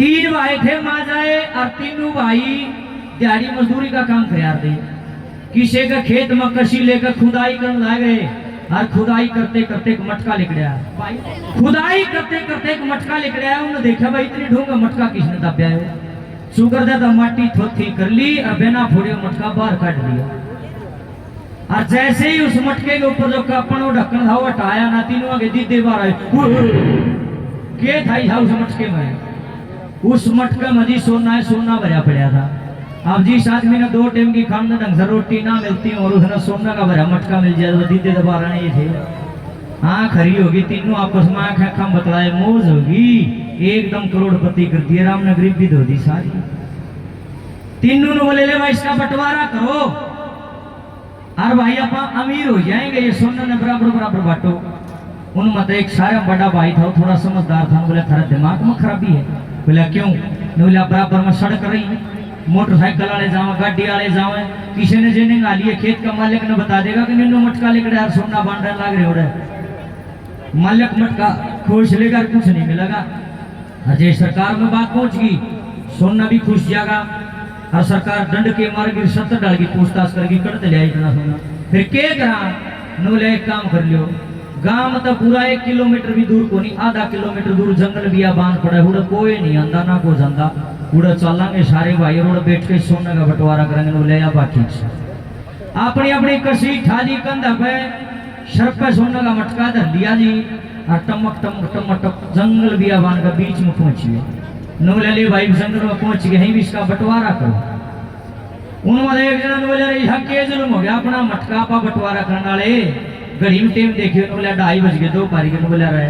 तीन भाई थे माजाए और तीनों भाई दिहाड़ी मजदूरी का काम कर दे। किसी का खेत में कशी लेकर खुदाई करने लगे और खुदाई करते करते एक मटका लिकड़िया। खुदाई करते करते एक मटका लिकड़िया। उन्होंने देखा भाई इतनी ढूंगा मटका किसने दबाया है। शुगर दे तो माटी थोथी कर ली और बिना फोड़े मटका बाहर काट दिया। और जैसे ही उस मटके के ऊपर जो कपन ढक्कन था वो हटाया ना, तीनों आगे दीदे बार आए के था उस मटके में। उस मटके में जी सोना है, सोना भरा पड़ा था। अब जिस आदमी ने 2 टाइम की खाने ढंग से रोटी ना मिलती और उसने सोना का भरा मटका मिल जाए तो दीदे दोबारा नहीं थे। आँख हरी होगी, तीनों आपस में आँख खम बतलाए मौज होगी, एकदम करोड़पति कर दिया। राम ने गरीबी धो दी सारी। तीनों ने बोले ले भाई इसका बंटवारा करो और भाई आप अमीर हो जाएंगे। ये सोना ने बराबर बराबर बांटो। उन मत एक सारा बड़ा भाई था, थोड़ा समझदार था। बोले थारा दिमाग में खराबी है। बोला क्यों? बोला बराबर में सड़क रही, मोटरसाइकिल वाले जाओ, गाड़ी वाले जाओ, किसी ने जेने गाली खेत का मालिक ने बता देगा कि निन्नो मटका लेकर यार सोना बांटने लग रहे हो रहे। मालिक मटका खोज लेगा, कुछ नहीं मिलेगा। अजय सरकार में बात पहुंच गई, सोना भी खुश जाएगा और सरकार दंड के मार्ग 70 डाल की पूछताछ करके करते लिया इतना सोना। फिर के करा नोले एक काम कर लियो, गांव मतलब पूरा 1 किलोमीटर भी दूर को नहीं, आधा किलोमीटर दूर जंगल भी बांध पड़ा है। उड़ा कोई नहीं आंदा ना को जाता। उड़ा चलेंगे सारे भाई रोड बैठ के सोने का बंटवारा करेंगे। नोले या बात ठीक से अपनी अपनी कसी थाली कंधा पे सर पे सोने का मटका धर लिया जी और टमक टमक टमक टमक जंगल बियाबान का बीच में पहुंचिए। नोले भाई जंगल में पहुंच गए, ही भी इसका बंटवारा करो। उन्होंने एक जना बोले यहाँ के जुल्म हो गया, अपना मटका पा बंटवारा करने वाले घड़ी में टाइम देखिए। बोले 2:30 बज गए, 2 पारी के बोला रहे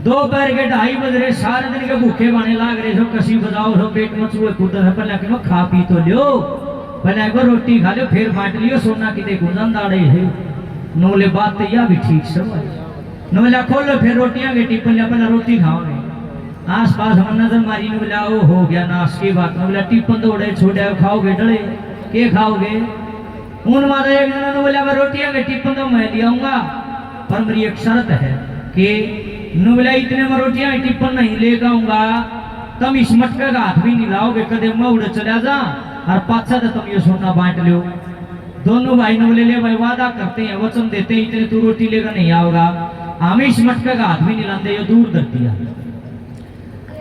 2 के 2:30 बज रहे। सारे दिन के भूखे बाने लाग रहे, सब कसी बजाओ, सब पेट में चूहे कूद रहे। पहले कि खा पी तो लियो, पहले को रोटी खा लो, फिर बांट लियो। सोना की देखो दाड़े है। नोले बात तो यह भी ठीक समझ। नोला खोलो फिर रोटियां के टिप्पण लिया, पहले रोटी खाओगे। आस पास हम नजर मारी ने बोला वो हो गया नाश की बात। बोला टिप्पण दौड़े छोड़े खाओगे डले के खाओगे। उन मारे एक जना ने बोला मैं रोटियां के टिप्पण तो मैं लियाऊंगा, पर मेरी एक शर्त है कि बोला इतने में रोटियां के टिप्पण नहीं ले आऊंगा, तुम इस मटके का हाथ भी नहीं लाओगे, कदे मैं उड़े चला जा और पाछा तो तुम ये सोना बांट लो। दोनों भाई ने बोले ले भाई वादा करते हैं, वचन देते हैं, इतने तू रोटी लेकर नहीं आओगा, हम इस मटके का हाथ भी नहीं लाते। ये दूर कर दिया।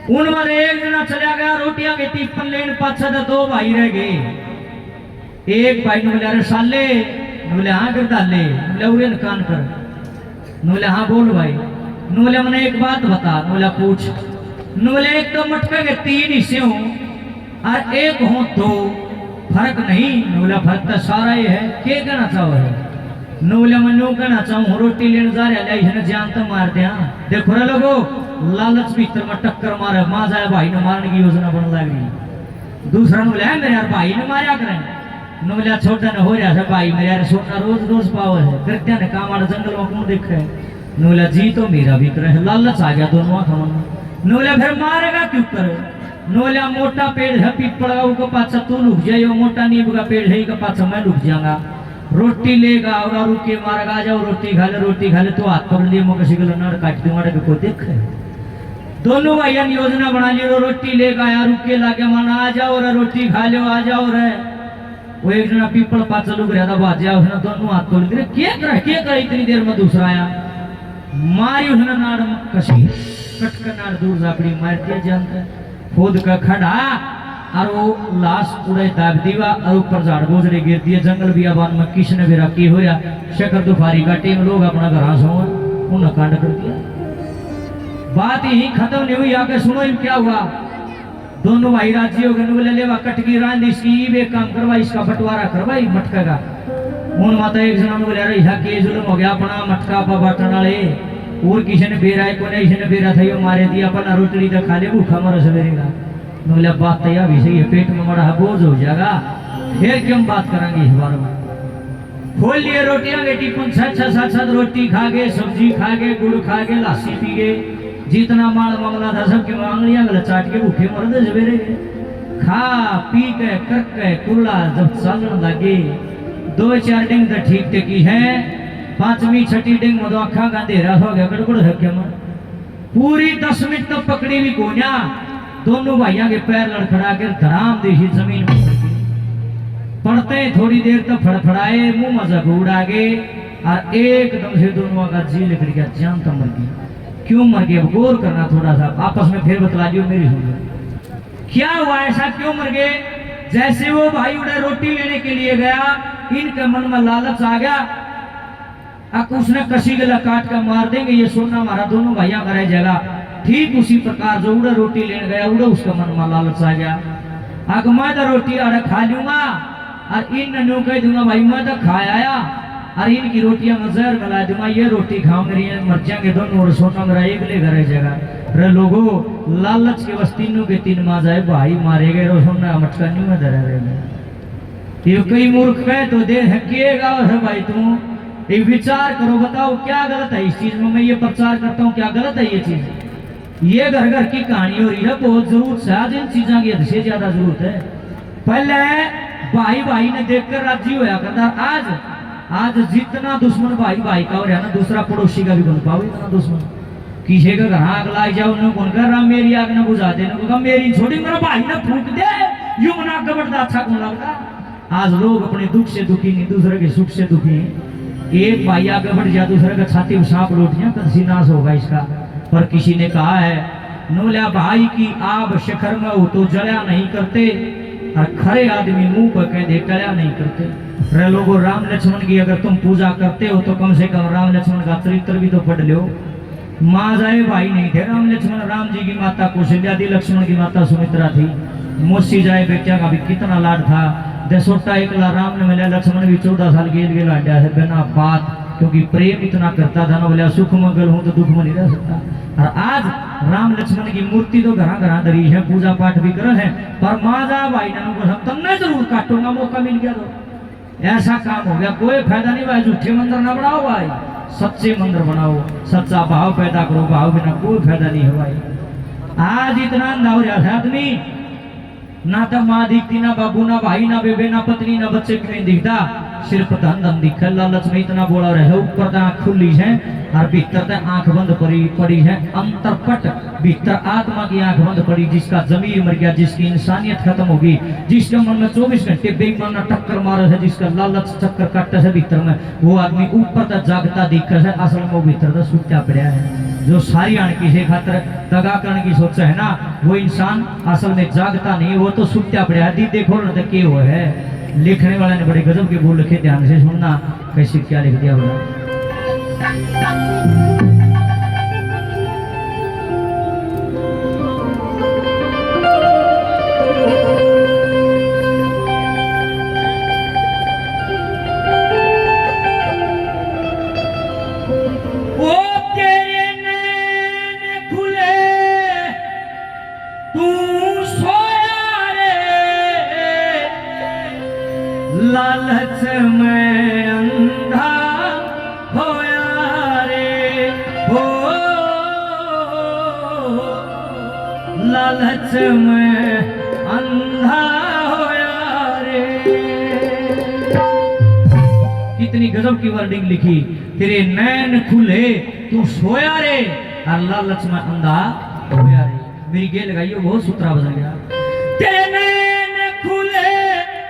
उन मारे एक जना चला गया रोटियां के टिप्पण लेने, पाछा तो 2 भाई रह गए। एक भाई ने बोला अरे साले, बोले हाँ कर डाले, बोले उड़े कान कर, बोले हाँ बोल भाई। बोले मैंने एक बात बता। बोला पूछ। बोले एक तो मटके के 3 हिस्से हो और एक हो 2, फर्क नहीं। बोला फर्क तो सारा ही है, क्या कहना चाहो है? बोले मैं नो कहना चाहूँ रोटी लेने जा रहा जान तो मार दिया। देखो रे लोगो लालच भीतर में टक्कर मारे, माँ जाए भाई ने मारने की योजना बन लग रही। दूसरा ने बोला मेरे यार भाई ने मारा करें। बोला छोटा ने हो रहा है भाई मेरे यार सोना रोज रोज पावर है, करते ने काम वाला जंगल में कौन देखा है। बोला जी तो मेरा भी तरह लालच आ गया दोनों खाना। बोला फिर मारेगा क्यों करे। बोला मोटा पेड़ है पीपल का पाछा तू लुक जाए, मोटा नींबू का पेड़ है का पाछा मैं लुक जाऊंगा। रोटी लेगा और रुके मारेगा, आ जाओ रोटी खा ले तो हाथ पकड़ लिए मैं किसी को नड़ काट दूंगा को देख। दोनों भाई योजना बना लियो, रोटी लेगा यार रुके लागे माना आ जाओ रे रोटी खा लो आ जाओ रे। वो एक जना पीपल पाछा लुक रहा था बाजा, उसने दोनों हाथ खोल दिए। क्या करे इतनी देर में दूसरा आया मारी उसने नाड़ कसी कट कर नाड़ दूर जाकड़ी मार दिया जानते खुद का खड़ा और वो लाश उड़े दाब दीवा और ऊपर झाड़ गोजरे गिर दिए। जंगल बियाबान में किसने भी रखी हो या शकर दुफारी का टीम लोग अपना घर सो उन्हें कांड कर दिया। बात यही खत्म नहीं हुई, आके सुनो क्या हुआ। दोनों भाई राजी हो गए। बोले लेवा कटकी रांध इसकी एक काम करवा, इसका बंटवारा करवाई मटका का। उन माता एक जना ने बोले अरे यहाँ के जुल्म हो गया, अपना मटका पा बांटने वाले और किसी ने बेरा को नहीं, किसी ने बेरा था यो मारे दिया, अपना रोटी तो खा ले भूखा मरो सवेरे का। बोले बात तो यह भी सही है, पेट में बड़ा बोझ हो जाएगा, फिर क्यों बात करेंगे इस बारे में। खोल लिए रोटियां के टिप्पण 6-7 रोटी खा गए, सब्जी खा गए, गुड़ खा गए, लस्सी पी गए, जितना माल मांगला था सबके मांगलियां गला चाट के भूखे मरदे सवेरे खा पी के करके कुल्ला जब चलने लगे 2-4 दिन तो ठीक टेकी है, 5वीं 6ठी दिन में तो अखा का अंधेरा हो गया, गड़बड़ है क्या मन पूरी 10 मिनट तक पकड़ी भी कोन्या दोनों भाइयों के पैर लड़खड़ा कर धड़ाम देखी जमीन में पड़ते थोड़ी देर तक फड़फड़ाए, मुंह मजाक उड़ा गए और एकदम से दोनों का जी निकल गया, जान तो मर गई। क्यों मर गए? गौर करना थोड़ा सा, आपस में फिर बतला दियो, मेरी सुन लो क्या हुआ, ऐसा क्यों मर गए। जैसे वो भाई उड़े रोटी लेने के लिए गया, इनके मन में लालच आ गया, अब उसने कसी गला काट कर मार देंगे, ये सोना हमारा दोनों भैया का रह जाएगा। ठीक उसी प्रकार जो उड़े रोटी लेने गया, उड़े उसका मन में लालच आ गया, अगर मैं तो रोटी अरे खा लूंगा और इन नन्हों कह दूंगा भाई मैं तो खा आया और इनकी रोटियां में जहर मिला दूंगा, ये रोटी खाऊंगे मेरी मर जाएंगे दोनों और सोना मेरा एक ले घर जगह। रे लोगो लालच के बस तीनों के तीन माँ जाए भाई मारे गए, रो सोना मटका नहीं में धरा रहे। ये कई मूर्ख है तो दे हकिएगा भाई, तुम एक विचार करो, बताओ क्या गलत है इस चीज में। मैं ये प्रचार करता हूँ, क्या गलत है ये चीज? ये घर घर की कहानी हो रही है, बहुत जरूरत है आज इन चीजों की हद से ज्यादा जरूरत है। पहले भाई भाई ने देखकर राजी होया करता, आज जितना दुश्मन भाई भाई का हो रहा है ना, दूसरा पड़ोसी का भी बन पाओ इतना दुश्मन। किसी का घर आग लाई जाओ न कौन कर रहा, मेरी आग न बुझा दे, न मेरी छोटी मेरा भाई न फूक दे, यूं मना कबड़ता अच्छा कौन लगता। आज लोग अपने दुख से दुखी नहीं, दूसरे के सुख से दुखी है। एक भाई आगे बढ़ जाए, दूसरे का छाती में सांप लौट जाए, कदसी नाश होगा इसका। पर किसी ने कहा है, नोल्या भाई की आब शिखर में हो तो जड़ा नहीं करते, और खरे आदमी मुंह पर कह दे टल्या नहीं करते। रे लोगों, राम लक्ष्मण की अगर तुम पूजा करते हो तो कम से कम राम लक्ष्मण का चरित्र भी तो पढ़ लो। माँ जाए भाई नहीं थे राम लक्ष्मण, राम जी की माता कौशल्या थी, लक्ष्मण की माता सुमित्रा थी। मौसी जाए बेटिया का भी कितना लाड था। दसोटा एकला राम ने मिला, लक्ष्मण भी 14 साल गेल लाड्या है बिना बात, क्योंकि प्रेम इतना करता था ना, बोला सुख मंगल हूं तो दुख में नहीं रह सकता। और आज राम लक्ष्मण की मूर्ति तो घरा घरा धरी है, पूजा पाठ भी कर है, पर माँ जा भाई ने तमने जरूर काटूंगा, मौका मिल गया तो ऐसा काम हो गया। कोई फायदा नहीं भाई, झूठे मंदिर ना बनाओ भाई, सच्चे मंदिर बनाओ, सच्चा भाव पैदा करो, भाव बिना कोई फायदा नहीं है भाई। आज इतना अंधा हो रहा है आदमी, ना तो माँ दिखती, ना बाबू, ना भाई, ना बेबे, ना पत्नी, ना बच्चे की नहीं दिखता, सिर्फ धन धन दिखा। लालच में इतना बोला रहे, ऊपर तो आंख खुली है और भीतर तो आंख बंद पड़ी है। अंतरपट भीतर आत्मा की आंख बंद पड़ी, जिसका जमीर मर गया, जिसकी इंसानियत खत्म होगी, जिसके मन में 24 घंटे बेईमाना टक्कर मारे है, जिसका लालच चक्कर काटता है भीतर में, वो आदमी ऊपर तक जागता दिखता है, असल में वो भीतर तक सुट्टा पड़ा है। जो सारी आणकी से खातर दगा करने की सोच है ना, वो इंसान असल में जागता नहीं, वो तो सुट्टा पड़ा है। दी देखो ना के वो है। लिखने वाले ने बड़े गजब के बोल लिखे, ध्यान से सुनना कैसे क्या लिख दिया बोला। लालच में अंधा होया रे हो, लालच में अंधा होया रे। कितनी गजब की वर्डिंग लिखी, तेरे नैन खुले तू सोया रे और लालच में अंधा होया रे। मेरी गे लगाइए, बहुत सूत्रा बदल गया। तेरे नैन खुले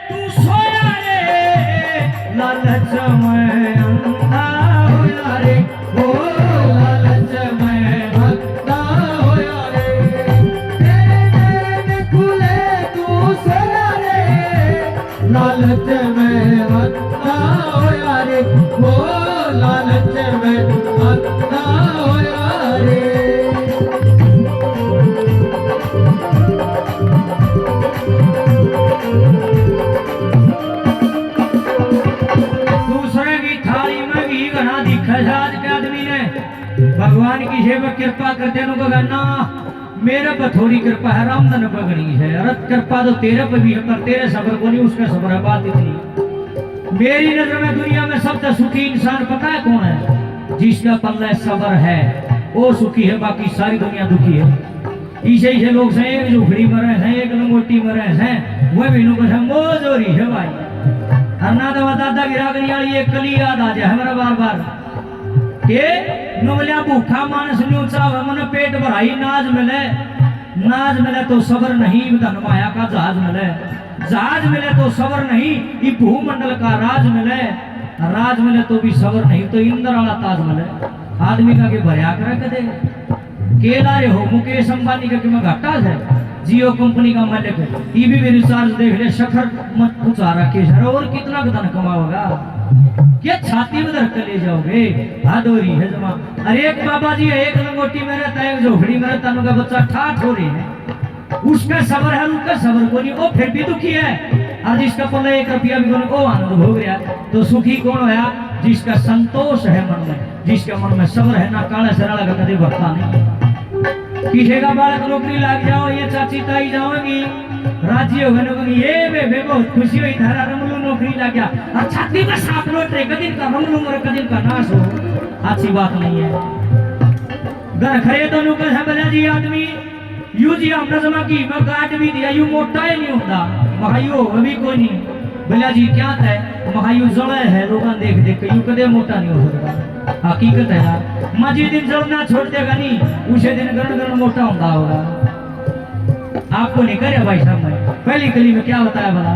तू सोया लालच में अंधा होया रे, ओ लालच में अंधा होया रे। तेरे नैन खुले तू सोया रे, लालच में अंधा होया रे, ओ लालच में अंधा होया रे। भगवान की सेवा कृपा करते ना, मेरे पर थोड़ी कृपा है, रामधन पगड़ी है। अरत कृपा तो तेरे पर भी है, पर तेरे सबर को नहीं, उसका सबर है। बात इतनी, मेरी नजर में दुनिया में सबसे सुखी इंसान पता है कौन है? जिसका पल्ले सबर है वो सुखी है, बाकी सारी दुनिया दुखी है। इसे लोग से एक झुखड़ी मरे हैं, एक लंगोटी मरे हैं, वह भी लोग मौज हो रही है भाई। अन्ना तो दादा गिरा वाली एक कली याद आ जाए हमारा बार बार के नोलिया भूखा मानस न्यूचा मन पेट भराई नाज मिले, नाज मिले तो सबर नहीं, धन माया का जहाज मिले। जहाज मिले तो सबर नहीं, ये भूमंडल का राज मिले। राज मिले तो भी सबर नहीं, तो इंद्र वाला ताज मिले। आदमी का के भरिया करे कदे केला रे हो मुकेश अंबानी का कि मैं घाटा है, जियो कंपनी का मालिक है, टीवी में रिचार्ज देख ले, शखर मत पूछा रखे सर, और कितना धन कमाओगा, क्या छाती में धर कर ले जाओगे। हादोरी है जमा। अरे एक बाबा जी है, एक लंगोटी में रहता है, झोपड़ी में रहता है, बच्चा ठाठ हो रहे हैं, उसका सबर है, उनका सबर को नहीं, वो फिर भी दुखी है। और जिसका पल्ले 1 रुपया भी को आनंद हो गया, तो सुखी कौन होया? जिसका संतोष है मन में, जिसके मन में सबर है ना, काला सराला का कभी भरता नहीं। किसी का बालक नौकरी लग जाओ, ये चाची ताई जाओगी राजी हो गए, ये बे बहुत खुशी हुई, धारा रमलू नौकरी लग गया, और छाती में सांप लौट रहे, कदिन का रमलू मर कदिन का नाश हो, अच्छी बात नहीं है। घर खरे तो नुकस है भला जी आदमी यू जी हमने जमा की मैं काट भी दिया, यू मोटा ही नहीं होता महायू अभी कोई नहीं भला जी क्या था महायू जड़े है, लोग देख देख के यू कदे मोटा नहीं हो सकता। हकीकत है यार, माँ जी दिन जड़ना छोड़ देगा नहीं, उसे दिन गरण गरण मोटा होता होगा। आपको नहीं करे भाई साहब, मैं पहली कली में क्या बताया भला,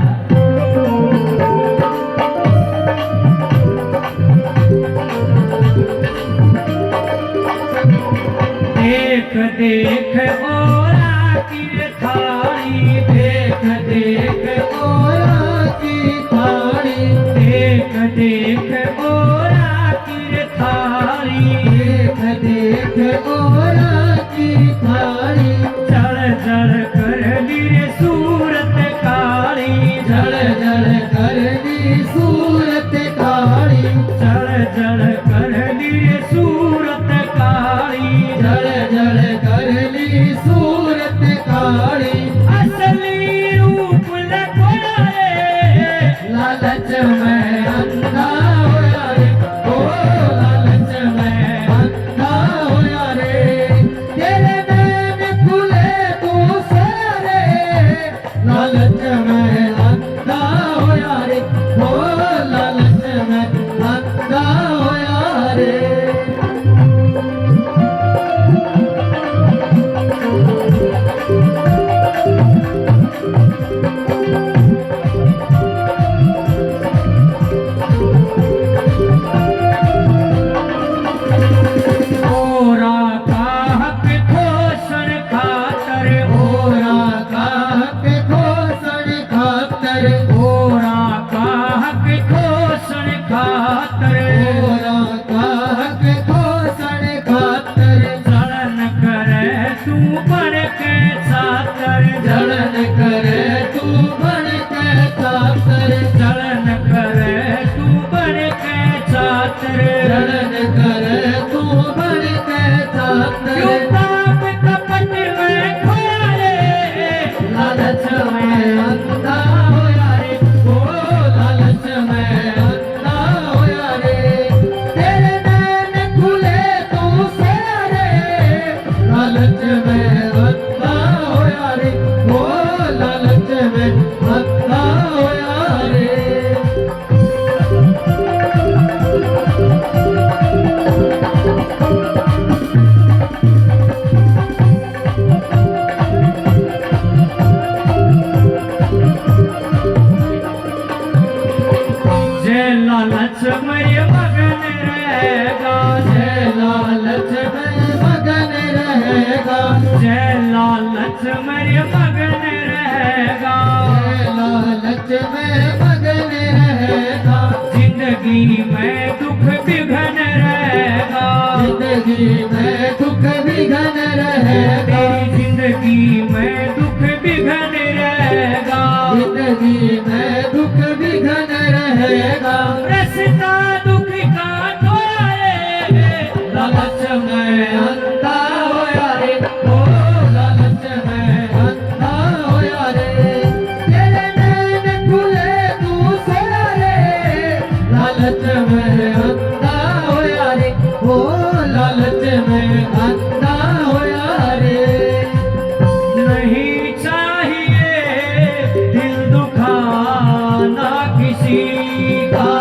देख देख ओरा की थाली, देख देख ओरा की थाली, देख देख ओरा की थाली, देख देख ओरा की थाली, जड़ जड़ कर ली सूरत काली, जड़ जड़ कर ली सूरत काली, जड़ जड़ कर ली सूरत काली, जड़ जड़ कर ली सूरत काली, असली रूप लखोया रे, लालच में अंधा होया रे, ओ लालच में अंधा होया रे, तेरे नैन खुले तू सारे, लालच में अंधा होया रे, ओ लालच में अंधा होया रे। जय लालच मेरे मगन रहेगा, लालच में मगन रहेगा, जिंदगी में दुख विघन रहेगा, जिंदगी में दुख विघन रहेगा, जिंदगी में दुख विघन रहेगा, जिंदगी में दुख विघन रहेगा, रास्ता दुख का तोड़ा रे, लालच में अंधा होया रे, ओ लालच में अंधा होया रे, तेरे नैन खुले तू सोया रे, लालच में अंधा होया रे, ओ लालच में अंधा होया रे। नहीं चाहिए दिल दुखाना किसी का,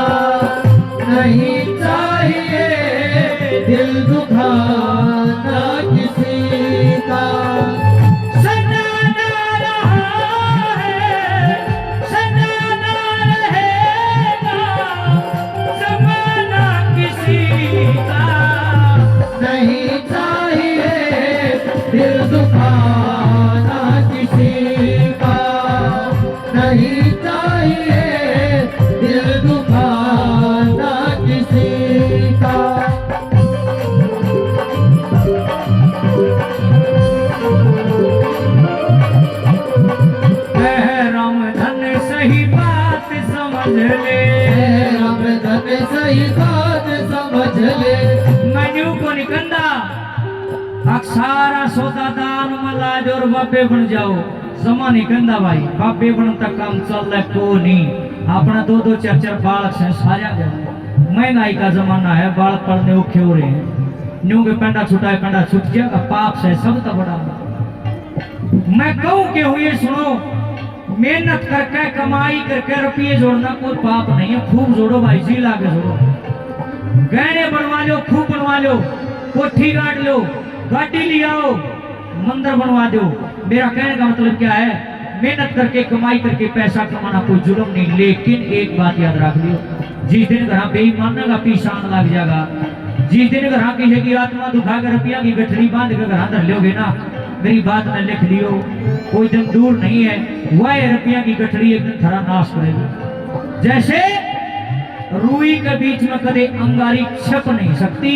सारा सौदा दान मला दो और बाबे बन जाओ। समा नहीं कहता भाई बाबे बन तक काम चल रहा को नहीं। अपना 2-2 4-4 बालक से सारा महंगाई का जमाना है, बालक पढ़ने औखे हो रहे हैं। न्यू के पेंडा छुटा है, पेंडा छुट जाएगा, पाप से सब तो बड़ा। मैं कहूं कि हुए सुनो, मेहनत करके कमाई करके रुपये जोड़ना कोई पाप नहीं है। खूब जोड़ो भाई, जी लाके जोड़ो, गहने बनवा लो, खूब बनवा लो, कोठी गाड़ लो, गाड़ी ले आओ, मंदिर बनवा दो। मेरा कहने का मतलब क्या है, मेहनत करके कमाई करके पैसा कमाना कोई जुल्म नहीं। लेकिन एक बात याद रख लियो, जिस दिन घर बेईमान का पीछान लग जाएगा, जिस दिन घर किसी की आत्मा दुखा कर रुपया की गठरी बांध कर घर धर लोगे ना, मेरी बात में लिख लियो, कोई दिन दूर नहीं है वह रुपया की गठरी एक दिन थरा नाश करेगी। जैसे रुई के बीच में कदे अंगारी छप नहीं सकती,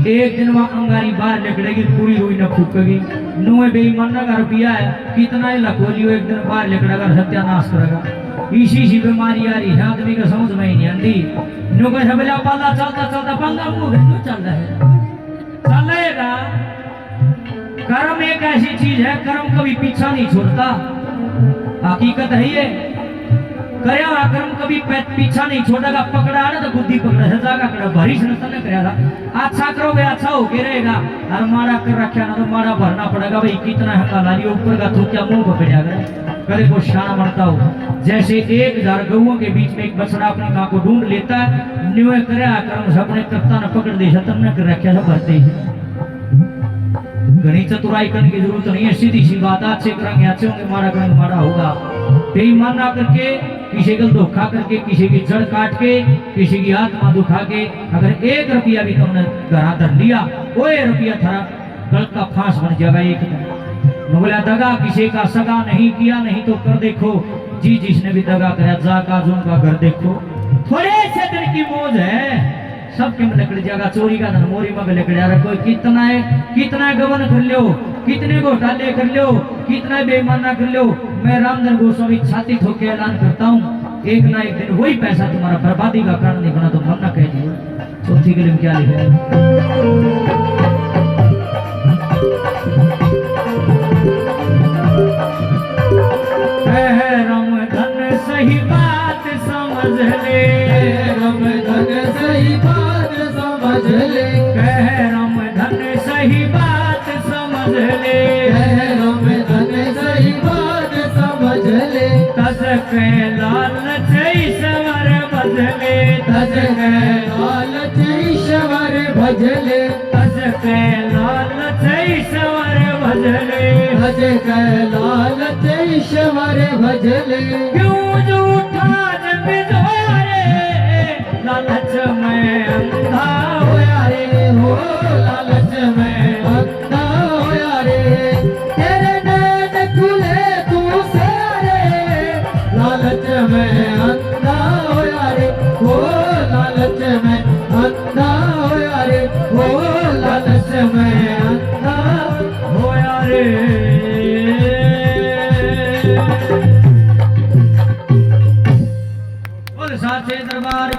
एक दिन वह अंगारी बाहर निकलेगी, पूरी रुई न फूकेगी। नुए बेईमान का रुपया है, कितना ही लखोलियो, एक दिन बाहर निकलेगा, सत्यानाश करेगा। इसी बीमारी आ रही है, आदमी को समझ में ही नहीं आती। नु को सबला पाला चलता चलता पंगा मुंह क्यों चल रहा है, चलेगा। कर्म एक ऐसी चीज है, कर्म कभी पीछा नहीं छोड़ता, हकीकत है ये। करया कर्म कभी पीछा नहीं छोड़ेगा, पकड़ा ना तो बुद्धि पकड़ा जाएगा, कड़ा भरी से न करेगा। अच्छा करोगे अच्छा होके रहेगा, और माड़ा कर रखा ना तो माड़ा भरना पड़ेगा। भाई कितना हका लाली ऊपर का थूकिया मुंह को पिटा करे को शान बनता हो। जैसे 1000 गौओं के बीच में एक बछड़ा अपनी मां को ढूंढ लेता है, न्यू करया कर्म सबने करता न पकड़ दे तब कर रखा सब भरते ही। घनी चतुराई करने की जरूरत नहीं है, सीधी सी बात, अच्छे करेंगे अच्छे होंगे, माड़ा करेंगे माड़ा होगा। बेईमान ना करके, किसी को धोखा करके, किसी की जड़ काट के, किसी की आत्मा दुखा के, अगर 1 रुपया भी तुमने घर धर लिया, वो रुपया थारा गल का फांस बन जाएगा। एक दिन बोला दगा किसी का सगा नहीं किया, नहीं तो कर देखो जी जिसने भी दगा कराया जाका जो उनका घर देखो। थोड़े से दिन की मौज है, सबके में लकड़ जाएगा, चोरी का धन मोरी में लकड़ जाएगा। कोई कितना है गबन कर लो, कितने घोटाले कर लो, कितना बेईमाना कर लो, मैं रामधन गोस्वामी छाती ठोक के ऐलान करता हूँ, एक ना एक दिन वही पैसा तुम्हारा बर्बादी का कारण नहीं बना तो मन न कह दियो। चौथी कलम क्या लिखा है, राम धन सही बात समझ ले, राम धन सही बात समझ ले, कह राम धन सही बात समझ ले, राम धन सही बात समझ ले। तज के लालच ईश्वर भजले, तज के लालच ईश्वर भजले, तज के लालच ईश्वर भजले, तज के लालच ईश्वर भजले। क्यों झूठा जग जोरे, लालच में अंधा होया रे, हो लालच में अंधा होया रे, तेरे नैन खुले तू सारे, लालच में अंधा होया रे, हो लालच में अंधा होया रे, हो लालच में अंधा होया रे। बोल साचे दरबार की।